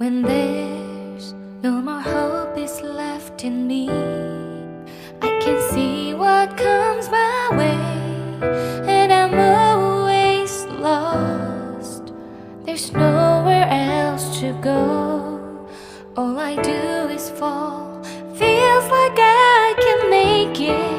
When there's no more hope is left in me, I can see what comes my way, and I'm always lost. There's nowhere else to go. All I do is fall. Feels like I can make it.